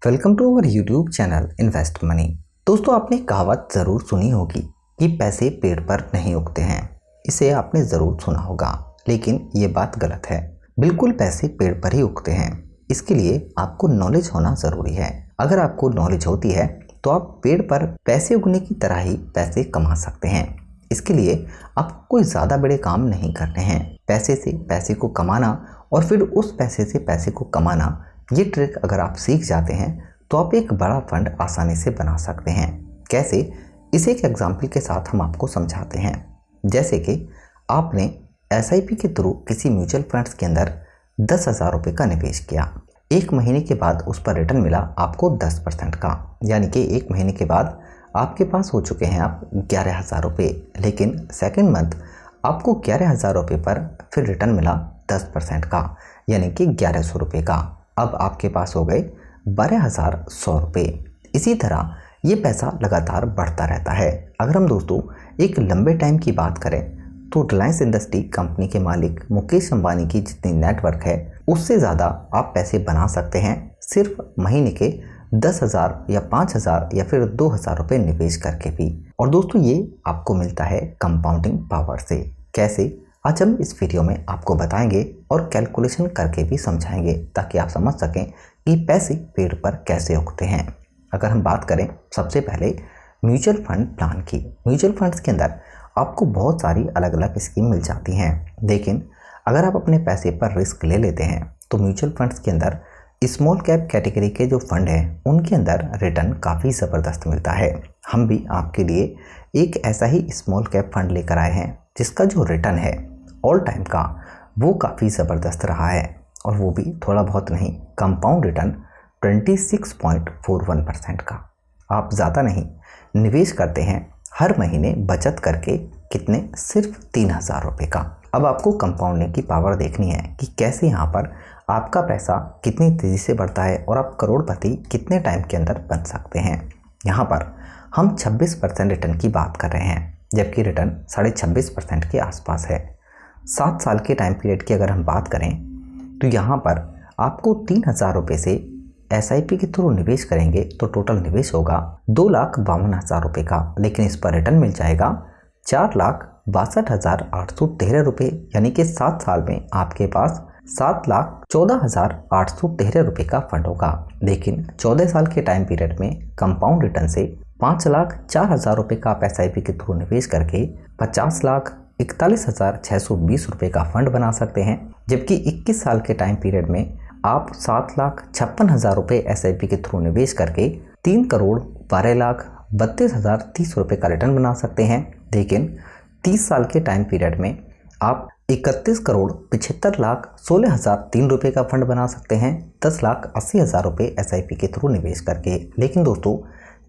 Welcome to our YouTube channel invest money. दोस्तों, आपने कहावत ज़रूर सुनी होगी कि पैसे पेड़ पर नहीं उगते हैं। इसे आपने ज़रूर सुना होगा, लेकिन ये बात गलत है। बिल्कुल पैसे पेड़ पर ही उगते हैं। इसके लिए आपको नॉलेज होना ज़रूरी है। अगर आपको नॉलेज होती है तो आप पेड़ पर पैसे उगने की तरह ही पैसे कमा सकते हैं। इसके लिए आपको कोई ज़्यादा बड़े काम नहीं करने हैं। पैसे से पैसे को कमाना और फिर उस पैसे से पैसे को कमाना, ये ट्रिक अगर आप सीख जाते हैं तो आप एक बड़ा फंड आसानी से बना सकते हैं। कैसे? इसे एक एग्जाम्पल के साथ हम आपको समझाते हैं। जैसे कि आपने एसआईपी के थ्रू किसी म्यूचुअल फंड्स के अंदर 10,000 रुपये का निवेश किया। एक महीने के बाद उस पर रिटर्न मिला आपको 10% का, यानी कि एक महीने के बाद आपके पास हो चुके हैं आप 11,000 रुपये। लेकिन सेकेंड मंथ आपको 11,000 रुपये पर फिर रिटर्न मिला 10% का, यानी कि 1,100 रुपये का। अब आपके पास हो गए 12,100 रुपये। इसी तरह ये पैसा लगातार बढ़ता रहता है। अगर हम दोस्तों एक लंबे टाइम की बात करें तो रिलायंस इंडस्ट्री कंपनी के मालिक मुकेश अंबानी की जितनी नेटवर्क है, उससे ज़्यादा आप पैसे बना सकते हैं सिर्फ महीने के 10,000 या 5,000 या फिर 2,000 रुपये निवेश करके भी। और दोस्तों, ये आपको मिलता है कंपाउंडिंग पावर से। कैसे? आज हम इस वीडियो में आपको बताएंगे और कैलकुलेशन करके भी समझाएंगे, ताकि आप समझ सकें कि पैसे पेड़ पर कैसे उगते हैं। अगर हम बात करें सबसे पहले म्यूचुअल फंड प्लान की। म्यूचुअल फंड्स के अंदर आपको बहुत सारी अलग अलग स्कीम मिल जाती हैं, लेकिन अगर आप अपने पैसे पर रिस्क ले लेते हैं तो म्यूचुअल फंड्स के अंदर स्मॉल कैप कैटेगरी के जो फंड हैं, उनके अंदर रिटर्न काफ़ी ज़बरदस्त मिलता है। हम भी आपके लिए एक ऐसा ही स्मॉल कैप फंड लेकर आए हैं जिसका जो रिटर्न है ऑल टाइम का, वो काफ़ी ज़बरदस्त रहा है, और वो भी थोड़ा बहुत नहीं, कंपाउंड रिटर्न 26.41% का। आप ज़्यादा नहीं निवेश करते हैं हर महीने बचत करके, कितने? सिर्फ 3,000 रुपये का। अब आपको कंपाउंडिंग की पावर देखनी है कि कैसे यहाँ पर आपका पैसा कितनी तेज़ी से बढ़ता है और आप करोड़पति कितने टाइम के अंदर बन सकते हैं। यहाँ पर हम 26% रिटर्न की बात कर रहे हैं, जबकि रिटर्न 26.5% के आसपास है। 7 साल के टाइम पीरियड की अगर हम बात करें तो यहाँ पर आपको 3,000 रुपये से एसआईपी के थ्रू निवेश करेंगे तो टोटल निवेश होगा 2,52,000 रुपये का, लेकिन इस पर रिटर्न मिल जाएगा 4,62,813 रुपये, यानी कि 7 साल में आपके पास 7,14,813 रुपये का फंड होगा। लेकिन 14 साल के टाइम पीरियड में कंपाउंड रिटर्न से 5,04,000 रुपये का आप एसआईपी के थ्रू निवेश करके 50,41,620 रुपये का फंड बना सकते हैं, जबकि 21 साल के टाइम पीरियड में आप 7,56,000 रुपये एसआईपी के थ्रू निवेश करके 3,12,32,030 रुपये का रिटर्न बना सकते हैं। लेकिन 30 साल के टाइम पीरियड में आप 31,75,16,003 रुपये का फंड बना सकते हैं 10,80,000 रुपये एसआईपी के थ्रू निवेश करके। लेकिन दोस्तों,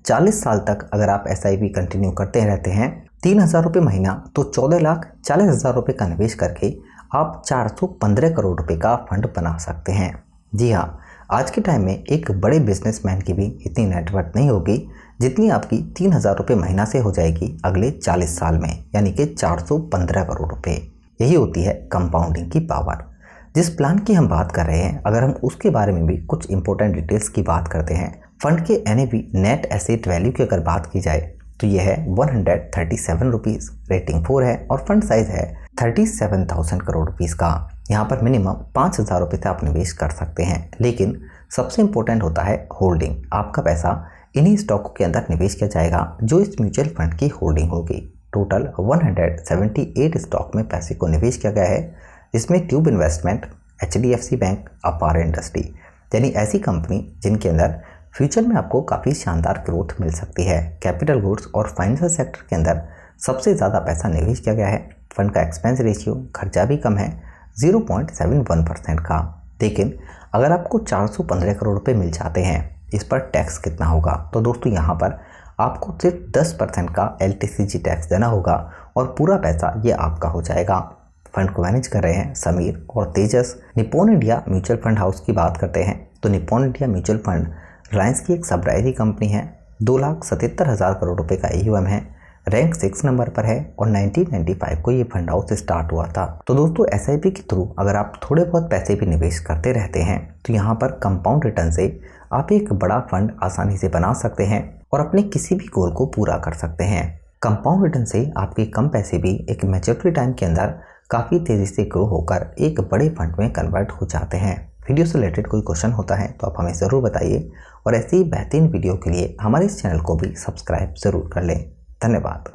40 साल तक अगर आप एसआईपी कंटिन्यू करते रहते हैं 3,000 रुपये महीना, तो 14,40,000 रुपये का निवेश करके आप 415 करोड़ रुपये का फंड बना सकते हैं। जी हाँ, आज के टाइम में एक बड़े बिजनेसमैन की भी इतनी नेटवर्थ नहीं होगी जितनी आपकी 3,000 रुपये महीना से हो जाएगी अगले 40 साल में, यानी कि 415 करोड़ रुपये। यही होती है कंपाउंडिंग की पावर। जिस प्लान की हम बात कर रहे हैं, अगर हम उसके बारे में भी कुछ इंपॉर्टेंट डिटेल्स की बात करते हैं, फंड के एनएवी नेट एसेट वैल्यू की अगर बात की जाए तो यह है 137 रुपीज़, रेटिंग 4 है और फंड साइज है 37,000 करोड़ रुपीज़ का। यहाँ पर मिनिमम 5,000 रुपये से आप निवेश कर सकते हैं। लेकिन सबसे इंपॉर्टेंट होता है होल्डिंग। आपका पैसा इन्हीं स्टॉक के अंदर निवेश किया जाएगा जो इस म्यूचुअल फंड की होल्डिंग होगी। टोटल 178 स्टॉक में पैसे को निवेश किया गया है, जिसमें ट्यूब इन्वेस्टमेंट, HDFC बैंक, अपार इंडस्ट्री, यानी ऐसी कंपनी जिनके अंदर फ्यूचर में आपको काफ़ी शानदार ग्रोथ मिल सकती है। कैपिटल गुड्स और फाइनेंशियल सेक्टर के अंदर सबसे ज़्यादा पैसा निवेश किया गया है। फंड का एक्सपेंस रेशियो, खर्चा भी कम है, 0.71% का। लेकिन अगर आपको 415 करोड़ रुपये मिल जाते हैं, इस पर टैक्स कितना होगा? तो दोस्तों, यहाँ पर आपको सिर्फ 10% का LTCG टैक्स देना होगा और पूरा पैसा ये आपका हो जाएगा। फंड को मैनेज कर रहे हैं समीर और Tejas. Nippon India mutual fund house की बात करते हैं तो Nippon India mutual fund Reliance की एक सब्सिडायरी कंपनी है। 2,77,000 करोड़ रुपए का AUM है, रैंक 6 नंबर पर है और 1995 को ये फंड हाउस स्टार्ट हुआ था। तो दोस्तों, SIP के थ्रू अगर आप थोड़े बहुत पैसे भी निवेश करते रहते हैं तो यहाँ पर कंपाउंड रिटर्न से आप एक बड़ा फंड आसानी से बना सकते हैं और अपने किसी भी गोल को पूरा कर सकते हैं। कंपाउंड रिटर्न से आपके कम पैसे भी एक मैच्योरिटी टाइम के अंदर काफ़ी तेज़ी से ग्रो होकर एक बड़े फंड में कन्वर्ट हो जाते हैं। वीडियो से रिलेटेड कोई क्वेश्चन होता है तो आप हमें ज़रूर बताइए और ऐसी ही बेहतरीन वीडियो के लिए हमारे इस चैनल को भी सब्सक्राइब ज़रूर कर लें। धन्यवाद।